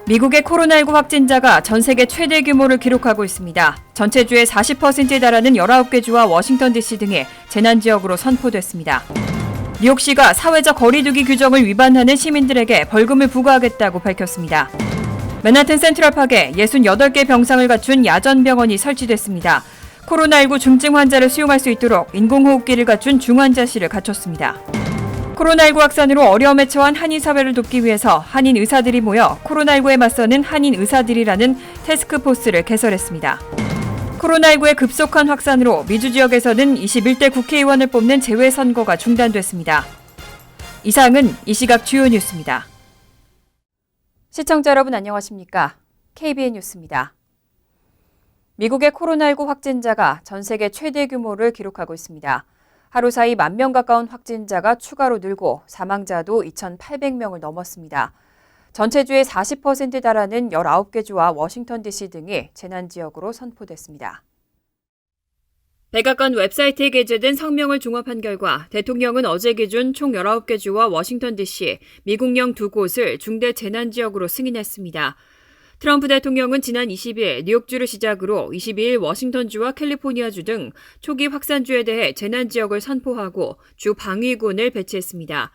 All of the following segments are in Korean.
미국의 코로나19 확진자가 전 세계 최대 규모를 기록하고 있습니다. 전체 주의 40%에 달하는 19개 주와 워싱턴 DC 등이 재난지역으로 선포됐습니다. 뉴욕시가 사회적 거리두기 규정을 위반하는 시민들에게 벌금을 부과하겠다고 밝혔습니다. 맨하튼 센트럴파크에 68개 병상을 갖춘 야전병원이 설치됐습니다. 코로나19 중증 환자를 수용할 수 있도록 인공호흡기를 갖춘 중환자실을 갖췄습니다. 코로나19 확산으로 어려움에 처한 한인 사회를 돕기 위해서 한인 의사들이 모여 코로나19에 맞서는 한인 의사들이라는 태스크포스를 개설했습니다. 코로나19의 급속한 확산으로 미주 지역에서는 21대 국회의원을 뽑는 재외선거가 중단됐습니다. 이상은 이 시각 주요 뉴스입니다. 시청자 여러분 안녕하십니까? KBN 뉴스입니다. 미국의 코로나19 확진자가 전 세계 최대 규모를 기록하고 있습니다. 하루 사이 10,000명 가까운 확진자가 추가로 늘고 사망자도 2,800명을 넘었습니다. 전체 주의 40%에 달하는 19개 주와 워싱턴 DC 등이 재난지역으로 선포됐습니다. 백악관 웹사이트에 게재된 성명을 종합한 결과 대통령은 어제 기준 총 19개 주와 워싱턴 DC, 미국령 2곳을 중대 재난지역으로 승인했습니다. 트럼프 대통령은 지난 20일 뉴욕주를 시작으로 22일 워싱턴주와 캘리포니아주 등 초기 확산주에 대해 재난지역을 선포하고 주 방위군을 배치했습니다.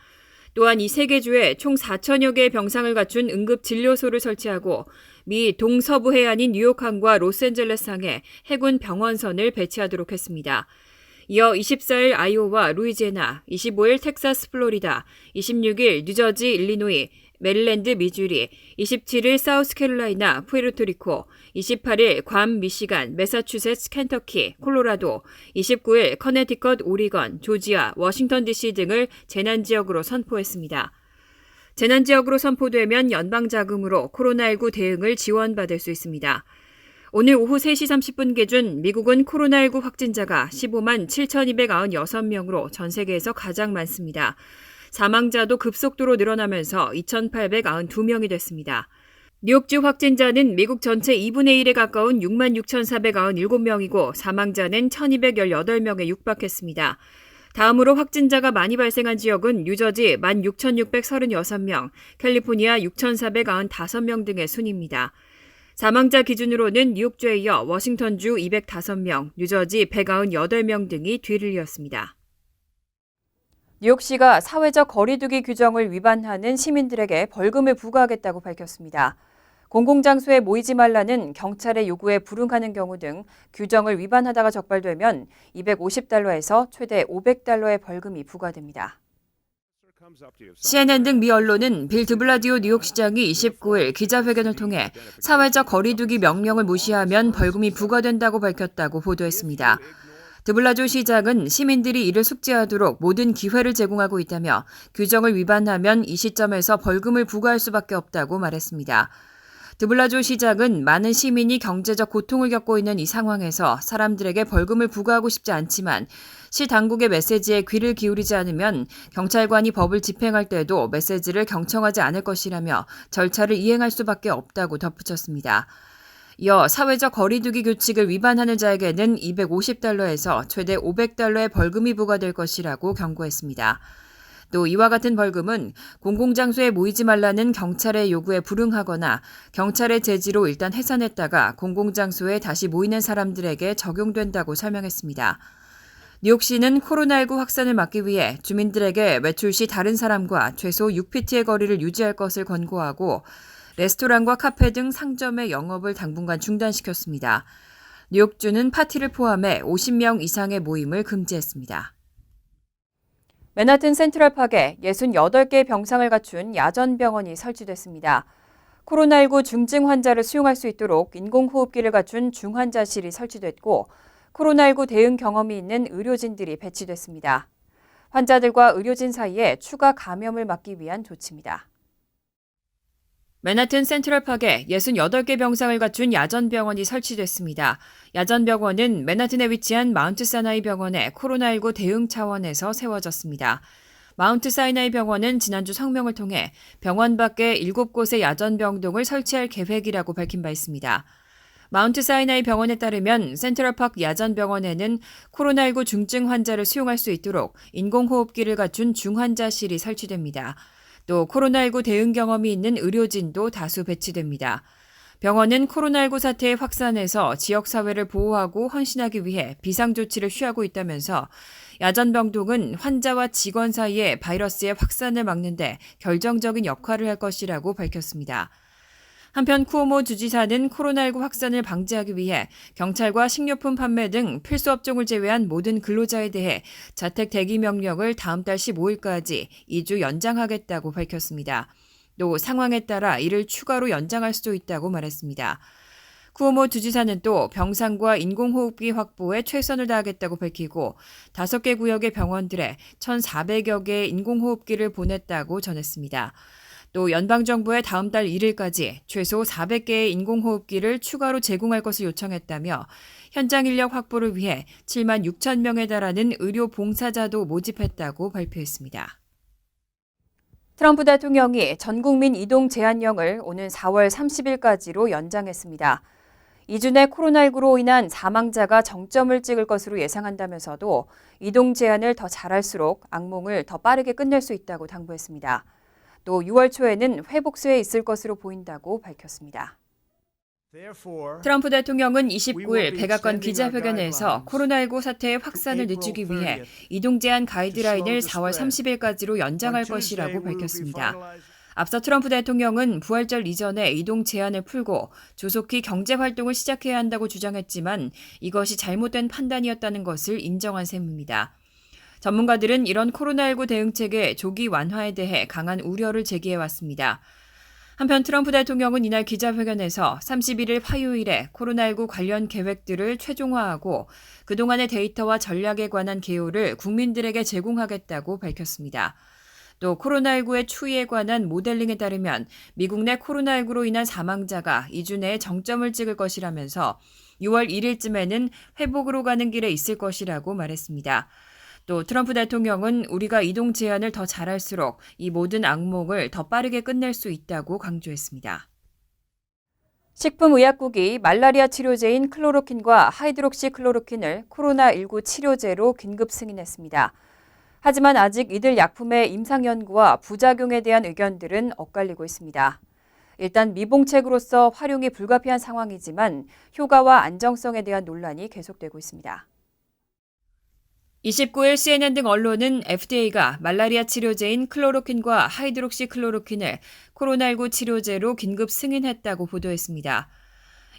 또한 이 세 개 주에 총 4,000여 개의 병상을 갖춘 응급진료소를 설치하고 미 동서부 해안인 뉴욕항과 로스앤젤레스항에 해군 병원선을 배치하도록 했습니다. 이어 24일 아이오와 루이지애나, 25일 텍사스 플로리다, 26일 뉴저지 일리노이, 메릴랜드 미주리, 27일 사우스캐롤라이나 푸에르토리코, 28일 괌 미시간, 매사추세츠 켄터키, 콜로라도, 29일 커네티컷 오리건, 조지아, 워싱턴 DC 등을 재난지역으로 선포했습니다. 재난지역으로 선포되면 연방자금으로 코로나19 대응을 지원받을 수 있습니다. 오늘 오후 3시 30분 기준 미국은 코로나19 확진자가 15만 7,296명으로 전 세계에서 가장 많습니다. 사망자도 급속도로 늘어나면서 2,892명이 됐습니다. 뉴욕주 확진자는 미국 전체 2분의 1에 가까운 6만 6,497명이고 사망자는 1,218명에 육박했습니다. 다음으로 확진자가 많이 발생한 지역은 뉴저지 16,636명, 캘리포니아 6,495명 등의 순입니다. 사망자 기준으로는 뉴욕주에 이어 워싱턴주 205명, 뉴저지 198명 등이 뒤를 이었습니다. 뉴욕시가 사회적 거리두기 규정을 위반하는 시민들에게 벌금을 부과하겠다고 밝혔습니다. 공공장소에 모이지 말라는 경찰의 요구에 불응하는 경우 등 규정을 위반하다가 적발되면 $250에서 최대 $500의 벌금이 부과됩니다. CNN 등 미 언론은 빌 드블라디오 뉴욕시장이 29일 기자회견을 통해 사회적 거리두기 명령을 무시하면 벌금이 부과된다고 밝혔다고 보도했습니다. 드블라조 시장은 시민들이 이를 숙지하도록 모든 기회를 제공하고 있다며 규정을 위반하면 이 시점에서 벌금을 부과할 수밖에 없다고 말했습니다. 드블라조 시장은 많은 시민이 경제적 고통을 겪고 있는 이 상황에서 사람들에게 벌금을 부과하고 싶지 않지만 시 당국의 메시지에 귀를 기울이지 않으면 경찰관이 법을 집행할 때도 메시지를 경청하지 않을 것이라며 절차를 이행할 수밖에 없다고 덧붙였습니다. 이어 사회적 거리두기 규칙을 위반하는 자에게는 $250에서 최대 $500의 벌금이 부과될 것이라고 경고했습니다. 또 이와 같은 벌금은 공공장소에 모이지 말라는 경찰의 요구에 불응하거나 경찰의 제지로 일단 해산했다가 공공장소에 다시 모이는 사람들에게 적용된다고 설명했습니다. 뉴욕시는 코로나19 확산을 막기 위해 주민들에게 외출 시 다른 사람과 최소 6피트의 거리를 유지할 것을 권고하고 레스토랑과 카페 등 상점의 영업을 당분간 중단시켰습니다. 뉴욕주는 파티를 포함해 50명 이상의 모임을 금지했습니다. 맨하튼 센트럴파크에 68개 병상을 갖춘 야전병원이 설치됐습니다. 코로나19 중증 환자를 수용할 수 있도록 인공호흡기를 갖춘 중환자실이 설치됐고 코로나19 대응 경험이 있는 의료진들이 배치됐습니다. 환자들과 의료진 사이에 추가 감염을 막기 위한 조치입니다. 맨하튼 센트럴파크에 68개 병상을 갖춘 야전병원이 설치됐습니다. 야전병원은 맨하튼에 위치한 마운트 사나이 병원의 코로나19 대응 차원에서 세워졌습니다. 마운트 사이나이 병원은 지난주 성명을 통해 병원 밖에 7곳의 야전병동을 설치할 계획이라고 밝힌 바 있습니다. 마운트 사이나이 병원에 따르면 센트럴파크 야전병원에는 코로나19 중증 환자를 수용할 수 있도록 인공호흡기를 갖춘 중환자실이 설치됩니다. 또 코로나19 대응 경험이 있는 의료진도 다수 배치됩니다. 병원은 코로나19 사태의 확산에서 지역사회를 보호하고 헌신하기 위해 비상조치를 취하고 있다면서 야전병동은 환자와 직원 사이에 바이러스의 확산을 막는 데 결정적인 역할을 할 것이라고 밝혔습니다. 한편 쿠오모 주지사는 코로나19 확산을 방지하기 위해 경찰과 식료품 판매 등 필수 업종을 제외한 모든 근로자에 대해 자택 대기 명령을 다음 달 15일까지 2주 연장하겠다고 밝혔습니다. 또 상황에 따라 이를 추가로 연장할 수도 있다고 말했습니다. 쿠오모 주지사는 또 병상과 인공호흡기 확보에 최선을 다하겠다고 밝히고 5개 구역의 병원들에 1,400여 개의 인공호흡기를 보냈다고 전했습니다. 또 연방정부에 다음 달 1일까지 최소 400개의 인공호흡기를 추가로 제공할 것을 요청했다며 현장 인력 확보를 위해 7만 6천 명에 달하는 의료 봉사자도 모집했다고 발표했습니다. 트럼프 대통령이 전국민 이동 제한령을 오는 4월 30일까지로 연장했습니다. 2주 내 코로나19로 인한 사망자가 정점을 찍을 것으로 예상한다면서도 이동 제한을 더 잘할수록 악몽을 더 빠르게 끝낼 수 있다고 당부했습니다. 또 6월 초에는 회복세에 있을 것으로 보인다고 밝혔습니다. 트럼프 대통령은 29일 백악관 기자회견에서 코로나19 사태의 확산을 늦추기 위해 이동 제한 가이드라인을 4월 30일까지로 연장할 것이라고 밝혔습니다. 앞서 트럼프 대통령은 부활절 이전에 이동 제한을 풀고 조속히 경제 활동을 시작해야 한다고 주장했지만 이것이 잘못된 판단이었다는 것을 인정한 셈입니다. 전문가들은 이런 코로나19 대응책의 조기 완화에 대해 강한 우려를 제기해왔습니다. 한편 트럼프 대통령은 이날 기자회견에서 31일 화요일에 코로나19 관련 계획들을 최종화하고 그동안의 데이터와 전략에 관한 개요를 국민들에게 제공하겠다고 밝혔습니다. 또 코로나19의 추이에 관한 모델링에 따르면 미국 내 코로나19로 인한 사망자가 2주 내에 정점을 찍을 것이라면서 6월 1일쯤에는 회복으로 가는 길에 있을 것이라고 말했습니다. 또 트럼프 대통령은 우리가 이동 제한을 더 잘할수록 이 모든 악몽을 더 빠르게 끝낼 수 있다고 강조했습니다. 식품의약국이 말라리아 치료제인 클로로킨과 하이드록시클로로킨을 코로나19 치료제로 긴급 승인했습니다. 하지만 아직 이들 약품의 임상 연구와 부작용에 대한 의견들은 엇갈리고 있습니다. 일단 미봉책으로서 활용이 불가피한 상황이지만 효과와 안정성에 대한 논란이 계속되고 있습니다. 29일 CNN 등 언론은 FDA가 말라리아 치료제인 클로로킨과 하이드록시클로로킨을 코로나19 치료제로 긴급 승인했다고 보도했습니다.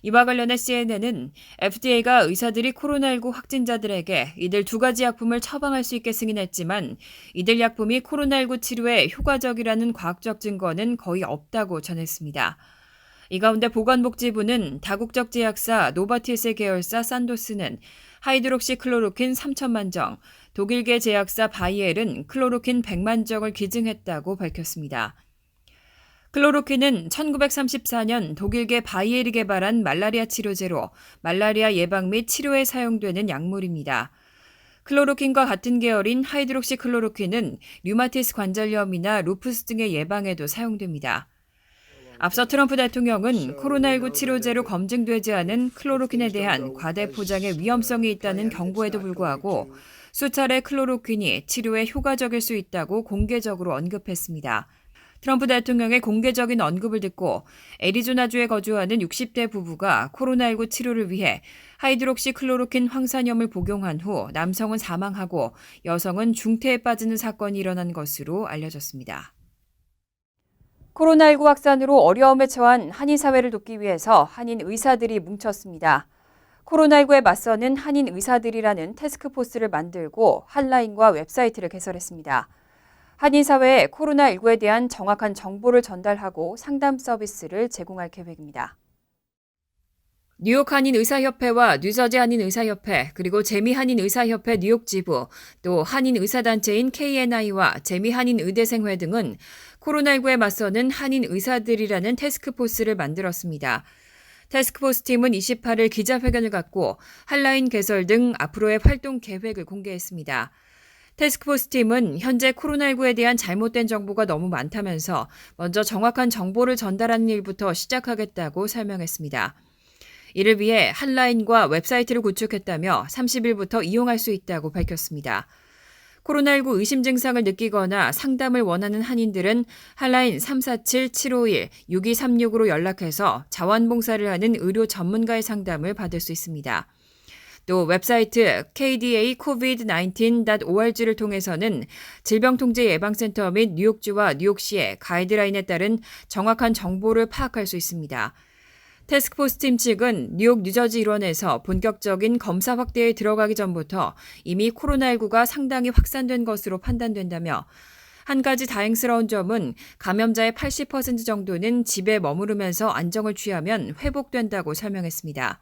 이와 관련해 CNN은 FDA가 의사들이 코로나19 확진자들에게 이들 두 가지 약품을 처방할 수 있게 승인했지만 이들 약품이 코로나19 치료에 효과적이라는 과학적 증거는 거의 없다고 전했습니다. 이 가운데 보건복지부는 다국적 제약사 노바티스 계열사 산도스는 하이드록시클로로킨 3천만 정, 독일계 제약사 바이엘은 클로로킨 100만 정을 기증했다고 밝혔습니다. 클로로킨은 1934년 독일계 바이엘이 개발한 말라리아 치료제로 말라리아 예방 및 치료에 사용되는 약물입니다. 클로로킨과 같은 계열인 하이드록시클로로킨은 류마티스 관절염이나 루푸스 등의 예방에도 사용됩니다. 앞서 트럼프 대통령은 코로나19 치료제로 검증되지 않은 클로로킨에 대한 과대 포장의 위험성이 있다는 경고에도 불구하고 수차례 클로로킨이 치료에 효과적일 수 있다고 공개적으로 언급했습니다. 트럼프 대통령의 공개적인 언급을 듣고 애리조나주에 거주하는 60대 부부가 코로나19 치료를 위해 하이드록시클로로킨 황산염을 복용한 후 남성은 사망하고 여성은 중태에 빠지는 사건이 일어난 것으로 알려졌습니다. 코로나19 확산으로 어려움에 처한 한인 사회를 돕기 위해서 한인 의사들이 뭉쳤습니다. 코로나19에 맞서는 한인 의사들이라는 태스크포스를 만들고 핫라인과 웹사이트를 개설했습니다. 한인 사회에 코로나19에 대한 정확한 정보를 전달하고 상담 서비스를 제공할 계획입니다. 뉴욕 한인의사협회와 뉴저지 한인의사협회, 그리고 재미한인의사협회 뉴욕 지부, 또 한인의사단체인 KNI와 재미한인의대생회 등은 코로나19에 맞서는 한인의사들이라는 태스크포스를 만들었습니다. 태스크포스 팀은 28일 기자회견을 갖고 핫라인 개설 등 앞으로의 활동 계획을 공개했습니다. 태스크포스 팀은 현재 코로나19에 대한 잘못된 정보가 너무 많다면서 먼저 정확한 정보를 전달하는 일부터 시작하겠다고 설명했습니다. 이를 위해 핫라인과 웹사이트를 구축했다며 30일부터 이용할 수 있다고 밝혔습니다. 코로나19 의심 증상을 느끼거나 상담을 원하는 한인들은 한라인 347-751-6236으로 연락해서 자원봉사를 하는 의료 전문가의 상담을 받을 수 있습니다. 또 웹사이트 kdacovid19.org를 통해서는 질병통제예방센터 및 뉴욕주와 뉴욕시의 가이드라인에 따른 정확한 정보를 파악할 수 있습니다. 태스크포스 팀 측은 뉴욕, 뉴저지 일원에서 본격적인 검사 확대에 들어가기 전부터 이미 코로나19가 상당히 확산된 것으로 판단된다며 한 가지 다행스러운 점은 감염자의 80% 정도는 집에 머무르면서 안정을 취하면 회복된다고 설명했습니다.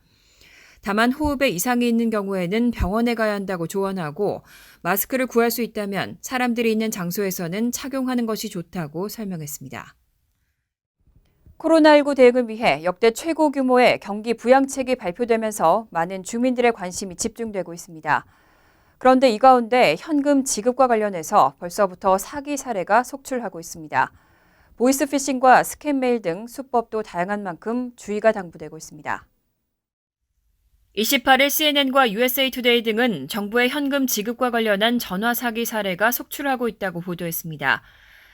다만 호흡에 이상이 있는 경우에는 병원에 가야 한다고 조언하고 마스크를 구할 수 있다면 사람들이 있는 장소에서는 착용하는 것이 좋다고 설명했습니다. 코로나19 대응을 위해 역대 최고 규모의 경기 부양책이 발표되면서 많은 주민들의 관심이 집중되고 있습니다. 그런데 이 가운데 현금 지급과 관련해서 벌써부터 사기 사례가 속출하고 있습니다. 보이스피싱과 스캔메일 등 수법도 다양한 만큼 주의가 당부되고 있습니다. 28일 CNN과 USA 투데이 등은 정부의 현금 지급과 관련한 전화 사기 사례가 속출하고 있다고 보도했습니다.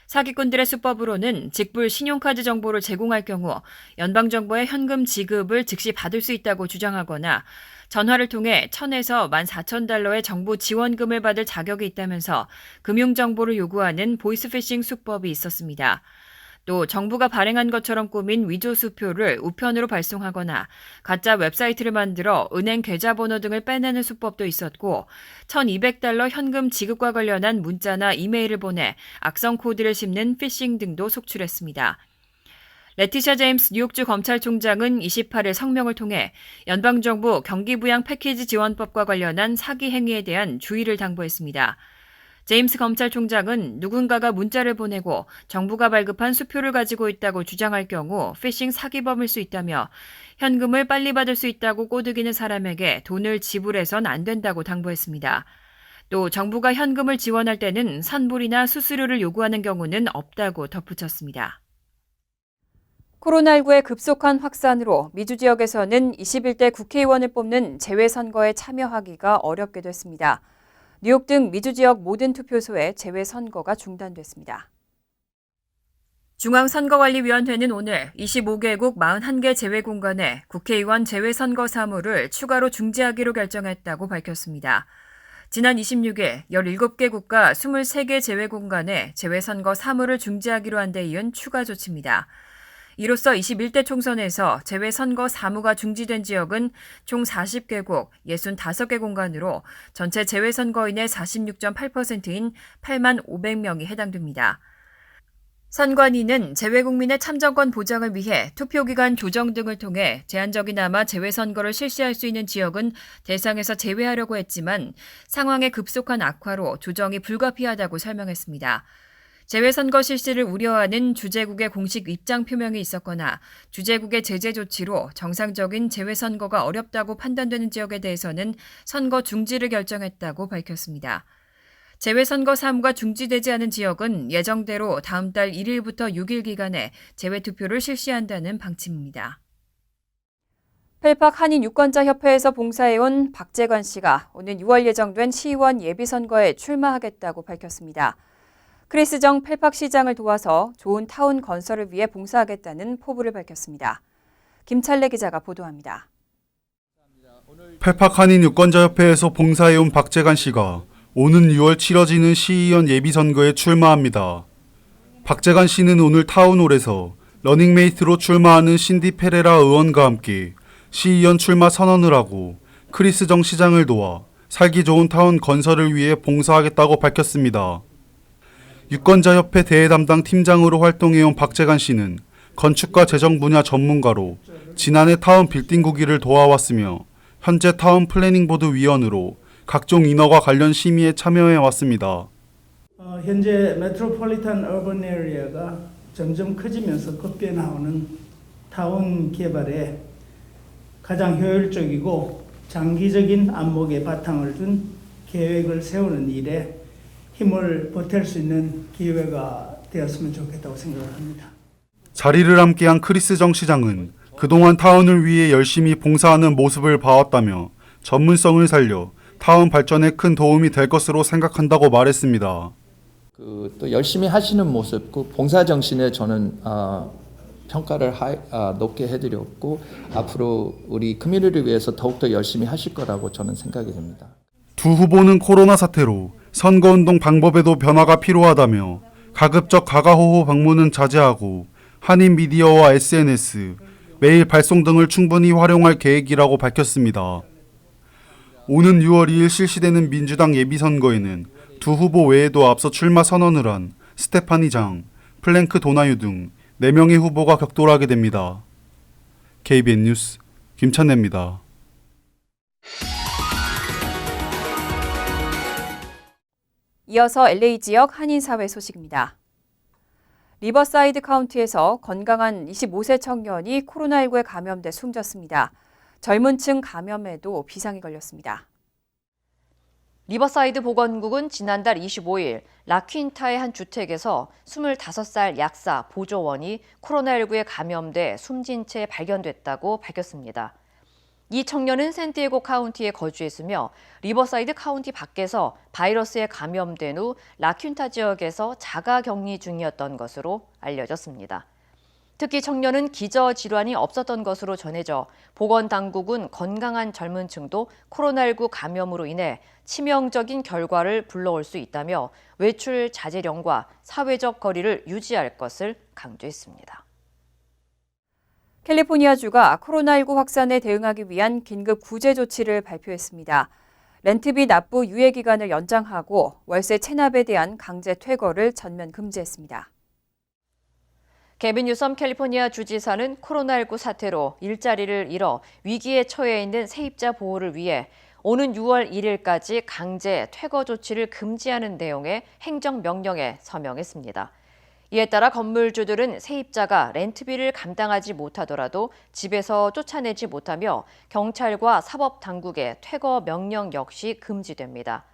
사기꾼들의 수법으로는 직불 신용카드 정보를 제공할 경우 연방정부의 현금 지급을 즉시 받을 수 있다고 주장하거나 전화를 통해 $1,000에서 $14,000의 정부 지원금을 받을 자격이 있다면서 금융정보를 요구하는 보이스피싱 수법이 있었습니다. 또 정부가 발행한 것처럼 꾸민 위조 수표를 우편으로 발송하거나 가짜 웹사이트를 만들어 은행 계좌번호 등을 빼내는 수법도 있었고 $1,200 현금 지급과 관련한 문자나 이메일을 보내 악성 코드를 씹는 피싱 등도 속출했습니다. 레티샤 제임스 뉴욕주 검찰총장은 28일 성명을 통해 연방정부 경기부양 패키지 지원법과 관련한 사기 행위에 대한 주의를 당부했습니다. 제임스 검찰총장은 누군가가 문자를 보내고 정부가 발급한 수표를 가지고 있다고 주장할 경우 피싱 사기범일 수 있다며 현금을 빨리 받을 수 있다고 꼬드기는 사람에게 돈을 지불해선 안 된다고 당부했습니다. 또 정부가 현금을 지원할 때는 산불이나 수수료를 요구하는 경우는 없다고 덧붙였습니다. 코로나19의 급속한 확산으로 미주 지역에서는 21대 국회의원을 뽑는 재외선거에 참여하기가 어렵게 됐습니다. 뉴욕 등 미주 지역 모든 투표소에 재외선거가 중단됐습니다. 중앙선거관리위원회는 오늘 25개국 41개 재외공간에 국회의원 재외선거 사무를 추가로 중지하기로 결정했다고 밝혔습니다. 지난 26일 17개 국가 23개 재외공간에 재외선거 사무를 중지하기로 한 데 이은 추가 조치입니다. 이로써 21대 총선에서 재외선거 사무가 중지된 지역은 총 40개국 65개 공간으로 전체 재외선거인의 46.8%인 8만 500명이 해당됩니다. 선관위는 재외국민의 참정권 보장을 위해 투표기간 조정 등을 통해 제한적이나마 재외선거를 실시할 수 있는 지역은 대상에서 제외하려고 했지만 상황의 급속한 악화로 조정이 불가피하다고 설명했습니다. 재외선거 실시를 우려하는 주재국의 공식 입장 표명이 있었거나 주재국의 제재 조치로 정상적인 재외선거가 어렵다고 판단되는 지역에 대해서는 선거 중지를 결정했다고 밝혔습니다. 재외선거 사무가 중지되지 않은 지역은 예정대로 다음 달 1일부터 6일 기간에 재외투표를 실시한다는 방침입니다. 펠팍 한인유권자협회에서 봉사해온 박재관 씨가 오는 6월 예정된 시의원 예비선거에 출마하겠다고 밝혔습니다. 크리스 정 펠팍 시장을 도와서 좋은 타운 건설을 위해 봉사하겠다는 포부를 밝혔습니다. 김찰래 기자가 보도합니다. 펠팍 한인유권자협회에서 봉사해온 박재관 씨가 오는 6월 치러지는 시의원 예비선거에 출마합니다. 박재관 씨는 오늘 타운홀에서 러닝메이트로 출마하는 신디 페레라 의원과 함께 시의원 출마 선언을 하고 크리스 정 시장을 도와 살기 좋은 타운 건설을 위해 봉사하겠다고 밝혔습니다. 유권자협회 대외 담당 팀장으로 활동해온 박재관 씨는 건축과 재정 분야 전문가로 지난해 타운 빌딩 구기를 도와왔으며 현재 타운 플래닝 보드 위원으로 각종 인허가 관련 심의에 참여해왔습니다. 현재 메트로폴리탄 어번 에리어가 점점 커지면서 급변하는 타운 개발에 가장 효율적이고 장기적인 안목에 바탕을 둔 계획을 세우는 일에 힘을 보탤 수 있는 기회가 되었으면 좋겠다고 생각을 합니다. 자리를 함께한 크리스 정 시장은 그동안 타운을 위해 열심히 봉사하는 모습을 봐왔다며 전문성을 살려 타운 발전에 큰 도움이 될 것으로 생각한다고 말했습니다. 또 열심히 하시는 모습, 그 봉사 정신에 저는 평가를 높게 해드렸고 앞으로 우리 커뮤니티를 위해서 더욱더 열심히 하실 거라고 저는 생각이 됩니다. 두 후보는 코로나 사태로 선거운동 방법에도 변화가 필요하다며 가급적 가가호호 방문은 자제하고 한인 미디어와 SNS, 메일 발송 등을 충분히 활용할 계획이라고 밝혔습니다. 오는 6월 2일 실시되는 민주당 예비선거에는 두 후보 외에도 앞서 출마 선언을 한 스테파니 장, 플랭크 도나유 등 4명의 후보가 격돌하게 됩니다. KBN 뉴스 김찬래입니다. 이어서 LA 지역 한인사회 소식입니다. 리버사이드 카운티에서 건강한 25세 청년이 코로나19에 감염돼 숨졌습니다. 젊은 층 감염에도 비상이 걸렸습니다. 리버사이드 보건국은 지난달 25일 라퀸타의 한 주택에서 25살 약사 보조원이 코로나19에 감염돼 숨진 채 발견됐다고 밝혔습니다. 이 청년은 샌디에고 카운티에 거주했으며 리버사이드 카운티 밖에서 바이러스에 감염된 후 라퀸타 지역에서 자가 격리 중이었던 것으로 알려졌습니다. 특히 청년은 기저질환이 없었던 것으로 전해져 보건당국은 건강한 젊은 층도 코로나19 감염으로 인해 치명적인 결과를 불러올 수 있다며 외출 자제령과 사회적 거리를 유지할 것을 강조했습니다. 캘리포니아주가 코로나19 확산에 대응하기 위한 긴급 구제 조치를 발표했습니다. 렌트비 납부 유예 기간을 연장하고 월세 체납에 대한 강제 퇴거를 전면 금지했습니다. 개빈 뉴섬 캘리포니아 주지사는 코로나19 사태로 일자리를 잃어 위기에 처해 있는 세입자 보호를 위해 오는 6월 1일까지 강제 퇴거 조치를 금지하는 내용의 행정명령에 서명했습니다. 이에 따라 건물주들은 세입자가 렌트비를 감당하지 못하더라도 집에서 쫓아내지 못하며 경찰과 사법당국의 퇴거 명령 역시 금지됩니다.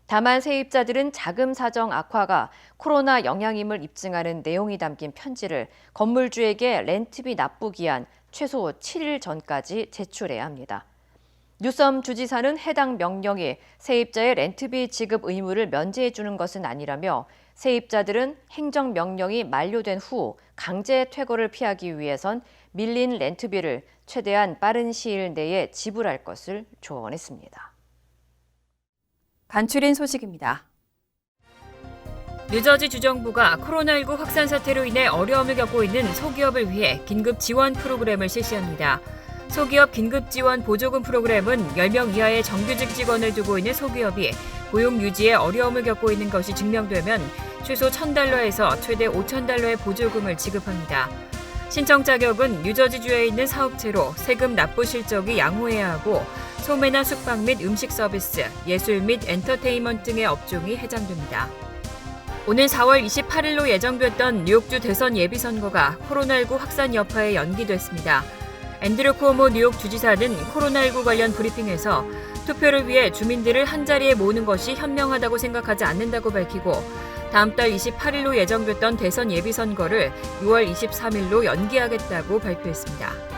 다만 세입자들은 자금 사정 악화가 코로나 영향임을 입증하는 내용이 담긴 편지를 건물주에게 렌트비 납부 기한 최소 7일 전까지 제출해야 합니다. 뉴섬 주지사는 해당 명령이 세입자의 렌트비 지급 의무를 면제해 주는 것은 아니라며 세입자들은 행정명령이 만료된 후 강제 퇴거를 피하기 위해선 밀린 렌트비를 최대한 빠른 시일 내에 지불할 것을 조언했습니다. 간추린 소식입니다. 뉴저지 주정부가 코로나19 확산 사태로 인해 어려움을 겪고 있는 소기업을 위해 긴급 지원 프로그램을 실시합니다. 소기업 긴급 지원 보조금 프로그램은 10명 이하의 정규직 직원을 두고 있는 소기업이 고용 유지에 어려움을 겪고 있는 것이 증명되면 최소 $1,000에서 최대 $5,000의 보조금을 지급합니다. 신청 자격은 뉴저지주에 있는 사업체로 세금 납부 실적이 양호해야 하고 소매나 숙박 및 음식 서비스, 예술 및 엔터테인먼트 등의 업종이 해당됩니다. 오는 4월 28일로 예정됐던 뉴욕주 대선 예비선거가 코로나19 확산 여파에 연기됐습니다. 앤드류 쿠오모 뉴욕 주지사는 코로나19 관련 브리핑에서 투표를 위해 주민들을 한자리에 모으는 것이 현명하다고 생각하지 않는다고 밝히고 다음 달 28일로 예정됐던 대선 예비선거를 6월 23일로 연기하겠다고 발표했습니다.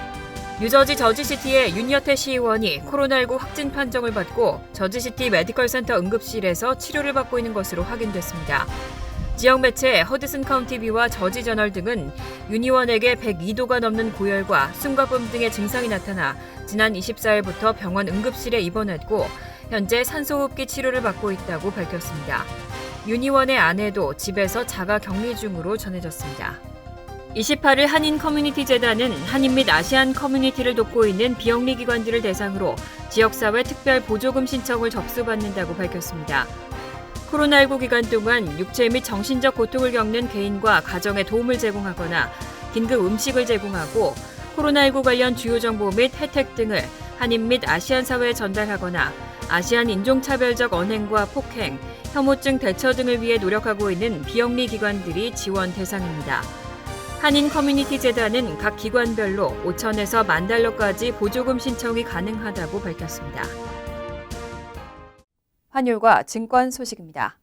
뉴저지 저지시티의 윤여태 시의원이 코로나19 확진 판정을 받고 저지시티 메디컬 센터 응급실에서 치료를 받고 있는 것으로 확인됐습니다. 지역 매체 허드슨 카운티비와 저지저널 등은 윤 의원에게 102도가 넘는 고열과 숨가쁨 등의 증상이 나타나 지난 24일부터 병원 응급실에 입원했고 현재 산소호흡기 치료를 받고 있다고 밝혔습니다. 윤 의원의 아내도 집에서 자가 격리 중으로 전해졌습니다. 28일 한인 커뮤니티 재단은 한인 및 아시안 커뮤니티를 돕고 있는 비영리 기관들을 대상으로 지역사회 특별 보조금 신청을 접수받는다고 밝혔습니다. 코로나19 기간 동안 육체 및 정신적 고통을 겪는 개인과 가정에 도움을 제공하거나 긴급 음식을 제공하고 코로나19 관련 주요 정보 및 혜택 등을 한인 및 아시안 사회에 전달하거나 아시안 인종차별적 언행과 폭행, 혐오증 대처 등을 위해 노력하고 있는 비영리 기관들이 지원 대상입니다. 한인 커뮤니티 재단은 각 기관별로 $5,000에서 $10,000까지 보조금 신청이 가능하다고 밝혔습니다. 환율과 증권 소식입니다.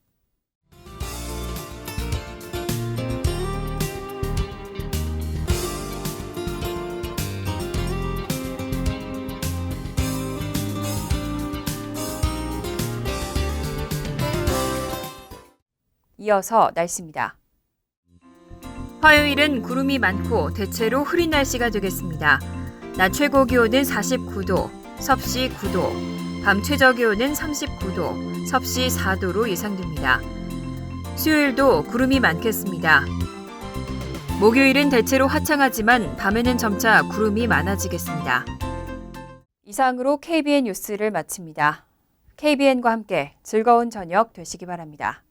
이어서 날씨입니다. 화요일은 구름이 많고 대체로 흐린 날씨가 되겠습니다. 낮 최고 기온은 49도, 섭씨 9도, 밤 최저 기온은 39도, 섭씨 4도로 예상됩니다. 수요일도 구름이 많겠습니다. 목요일은 대체로 화창하지만 밤에는 점차 구름이 많아지겠습니다. 이상으로 KBN 뉴스를 마칩니다. KBN과 함께 즐거운 저녁 되시기 바랍니다.